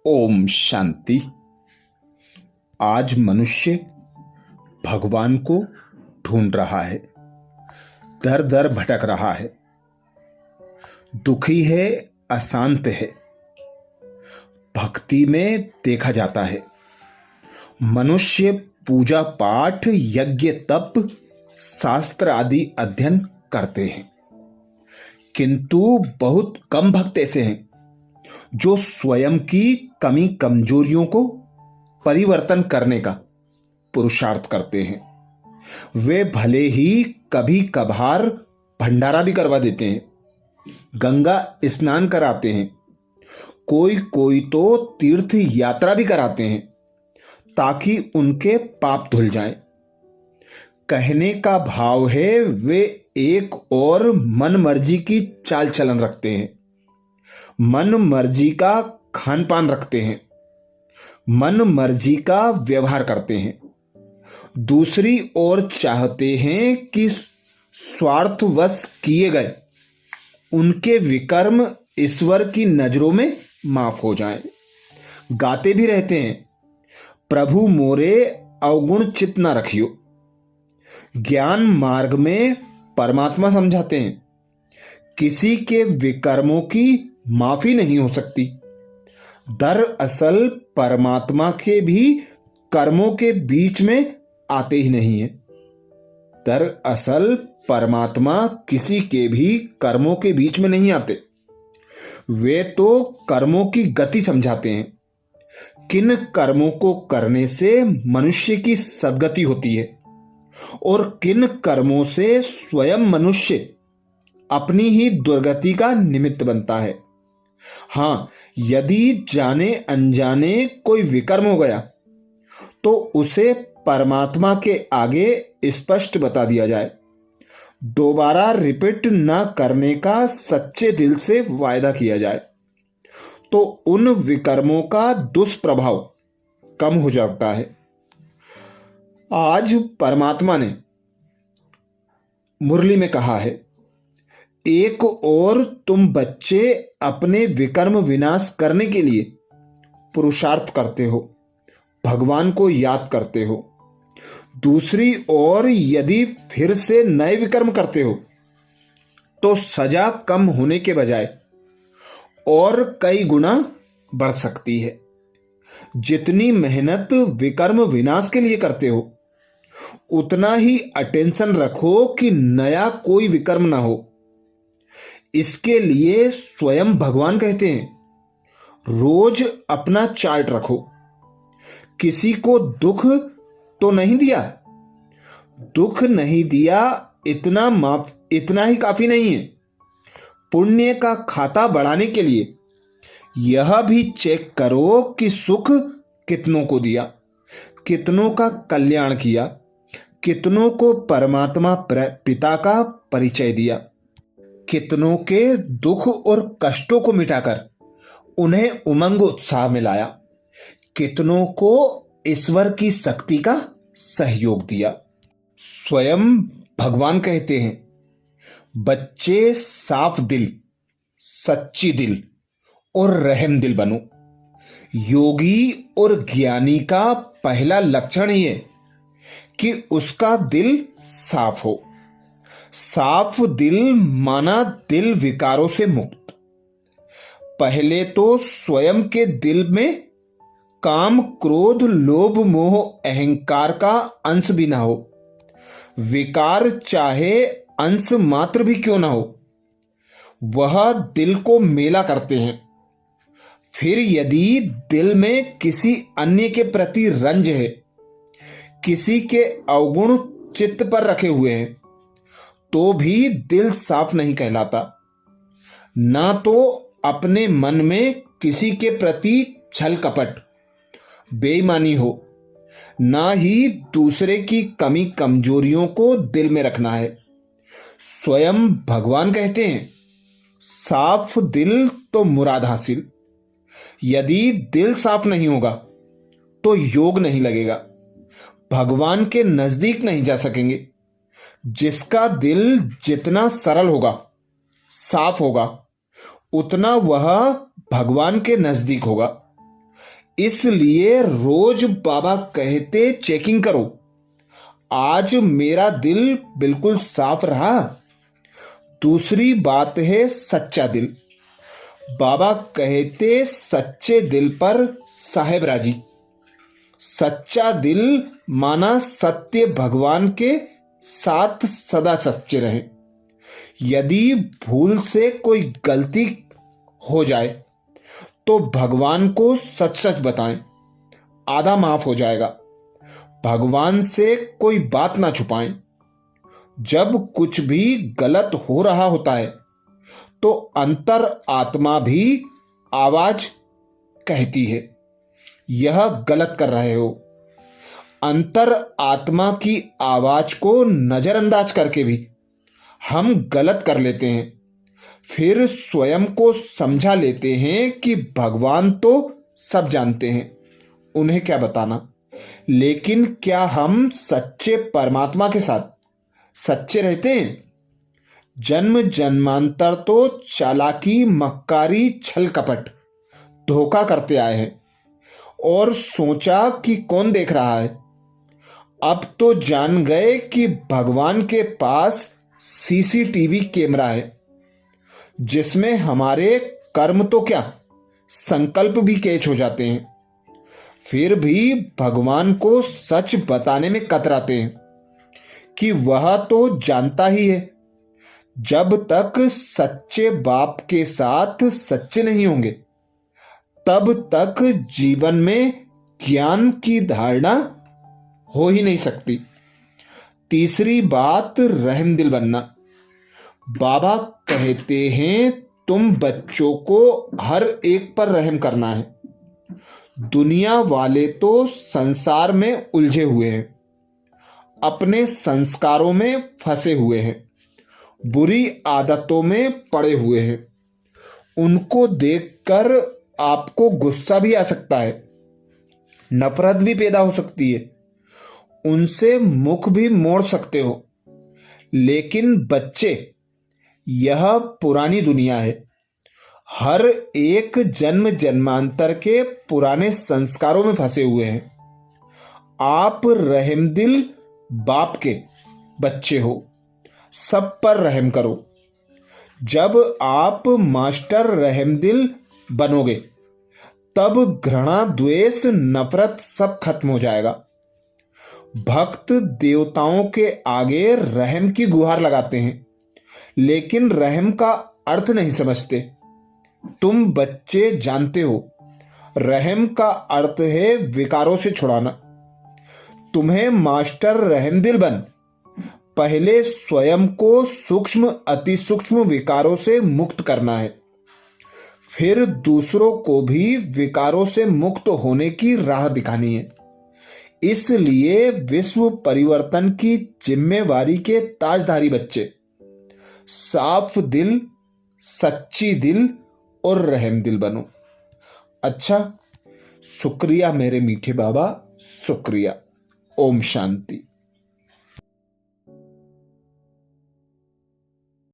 ओम शांति। आज मनुष्य भगवान को ढूंढ रहा है, दर दर भटक रहा है, दुखी है, अशांत है। भक्ति में देखा जाता है मनुष्य पूजा पाठ यज्ञ तप शास्त्र आदि अध्ययन करते हैं, किंतु बहुत कम भक्त ऐसे हैं जो स्वयं की कमी कमजोरियों को परिवर्तन करने का पुरुषार्थ करते हैं। वे भले ही कभी कभार भंडारा भी करवा देते हैं, गंगा स्नान कराते हैं, कोई कोई तो तीर्थ यात्रा भी कराते हैं ताकि उनके पाप धुल जाएं। कहने का भाव है वे एक और मन मर्जी की चाल चलन रखते हैं, मन मर्जी का खान पान रखते हैं, मन मर्जी का व्यवहार करते हैं। दूसरी ओर चाहते हैं कि स्वार्थवश किए गए उनके विकर्म ईश्वर की नजरों में माफ हो जाएं। गाते भी रहते हैं, प्रभु मोरे अवगुण चित्त न रखियो। ज्ञान मार्ग में परमात्मा समझाते हैं किसी के विकर्मों की माफी नहीं हो सकती। दरअसल परमात्मा के भी कर्मों के बीच में आते ही नहीं है। दरअसल परमात्मा किसी के भी कर्मों के बीच में नहीं आते। वे तो कर्मों की गति समझाते हैं, किन कर्मों को करने से मनुष्य की सद्गति होती है और किन कर्मों से स्वयं मनुष्य अपनी ही दुर्गति का निमित्त बनता है। हाँ, यदि जाने अनजाने कोई विकर्म हो गया तो उसे परमात्मा के आगे स्पष्ट बता दिया जाए, दोबारा रिपीट न करने का सच्चे दिल से वायदा किया जाए, तो उन विकर्मों का दुष्प्रभाव कम हो जाता है। आज परमात्मा ने मुरली में कहा है, एक और तुम बच्चे अपने विकर्म विनाश करने के लिए पुरुषार्थ करते हो, भगवान को याद करते हो। दूसरी ओर यदि फिर से नए विकर्म करते हो तो सजा कम होने के बजाय और कई गुना बढ़ सकती है। जितनी मेहनत विकर्म विनाश के लिए करते हो उतना ही अटेंशन रखो कि नया कोई विकर्म ना हो। इसके लिए स्वयं भगवान कहते हैं, रोज अपना चार्ट रखो। किसी को दुख तो नहीं दिया, दुख नहीं दिया इतना ही काफी नहीं है। पुण्य का खाता बढ़ाने के लिए यह भी चेक करो कि सुख कितनों को दिया, कितनों का कल्याण किया, कितनों को परमात्मा पिता का परिचय दिया, कितनों के दुख और कष्टों को मिटाकर उन्हें उमंग उत्साह में लाया, कितनों को ईश्वर की शक्ति का सहयोग दिया। स्वयं भगवान कहते हैं, बच्चे साफ दिल, सच्ची दिल और रहम दिल बनो। योगी और ज्ञानी का पहला लक्षण ही है कि उसका दिल साफ हो। साफ दिल माना दिल विकारों से मुक्त। पहले तो स्वयं के दिल में काम क्रोध लोभ मोह अहंकार का अंश भी ना हो। विकार चाहे अंश मात्र भी क्यों ना हो, वह दिल को मेला करते हैं। फिर यदि दिल में किसी अन्य के प्रति रंज है, किसी के अवगुण चित्त पर रखे हुए हैं, तो भी दिल साफ नहीं कहलाता। ना तो अपने मन में किसी के प्रति छल कपट बेईमानी हो, ना ही दूसरे की कमी कमजोरियों को दिल में रखना है। स्वयं भगवान कहते हैं, साफ दिल तो मुराद हासिल। यदि दिल साफ नहीं होगा तो योग नहीं लगेगा, भगवान के नजदीक नहीं जा सकेंगे। जिसका दिल जितना सरल होगा, साफ होगा, उतना वह भगवान के नजदीक होगा। इसलिए रोज बाबा कहते चेकिंग करो। आज मेरा दिल बिल्कुल साफ रहा। दूसरी बात है सच्चा दिल। बाबा कहते सच्चे दिल पर साहेब राजी। सच्चा दिल माना सत्य भगवान के साथ सदा सच्चे रहे। यदि भूल से कोई गलती हो जाए तो भगवान को सच सच बताएं, आधा माफ हो जाएगा। भगवान से कोई बात ना छुपाएं। जब कुछ भी गलत हो रहा होता है तो अंतर आत्मा भी आवाज कहती है, यह गलत कर रहे हो। अंतर आत्मा की आवाज को नजरअंदाज करके भी हम गलत कर लेते हैं। फिर स्वयं को समझा लेते हैं कि भगवान तो सब जानते हैं, उन्हें क्या बताना। लेकिन क्या हम सच्चे परमात्मा के साथ सच्चे रहते हैं? जन्म जन्मांतर तो चालाकी, मक्कारी, छल कपट, धोखा करते आए हैं और सोचा कि कौन देख रहा है। अब तो जान गए कि भगवान के पास सीसीटीवी कैमरा है, जिसमें हमारे कर्म तो क्या, संकल्प भी कैच हो जाते हैं। फिर भी भगवान को सच बताने में कतराते हैं कि वह तो जानता ही है। जब तक सच्चे बाप के साथ सच्चे नहीं होंगे तब तक जीवन में ज्ञान की धारणा हो ही नहीं सकती। तीसरी बात, रहमदिल बनना। बाबा कहते हैं तुम बच्चों को हर एक पर रहम करना है। दुनिया वाले तो संसार में उलझे हुए हैं, अपने संस्कारों में फंसे हुए हैं, बुरी आदतों में पड़े हुए हैं। उनको देखकर आपको गुस्सा भी आ सकता है, नफरत भी पैदा हो सकती है, उनसे मुख भी मोड़ सकते हो। लेकिन बच्चे, यह पुरानी दुनिया है। हर एक जन्म जन्मांतर के पुराने संस्कारों में फंसे हुए हैं। आप रहमदिल बाप के बच्चे हो, सब पर रहम करो। जब आप मास्टर रहमदिल बनोगे तब घृणा, द्वेष, नफरत सब खत्म हो जाएगा। भक्त देवताओं के आगे रहम की गुहार लगाते हैं, लेकिन रहम का अर्थ नहीं समझते। तुम बच्चे जानते हो, रहम का अर्थ है विकारों से छुड़ाना। तुम्हें मास्टर रहमदिल बन पहले स्वयं को सूक्ष्म अति सूक्ष्म विकारों से मुक्त करना है, फिर दूसरों को भी विकारों से मुक्त होने की राह दिखानी है। इसलिए विश्व परिवर्तन की जिम्मेवारी के ताजधारी बच्चे साफ दिल, सच्ची दिल और रहमदिल बनो। अच्छा, शुक्रिया मेरे मीठे बाबा, शुक्रिया। ओम शांति।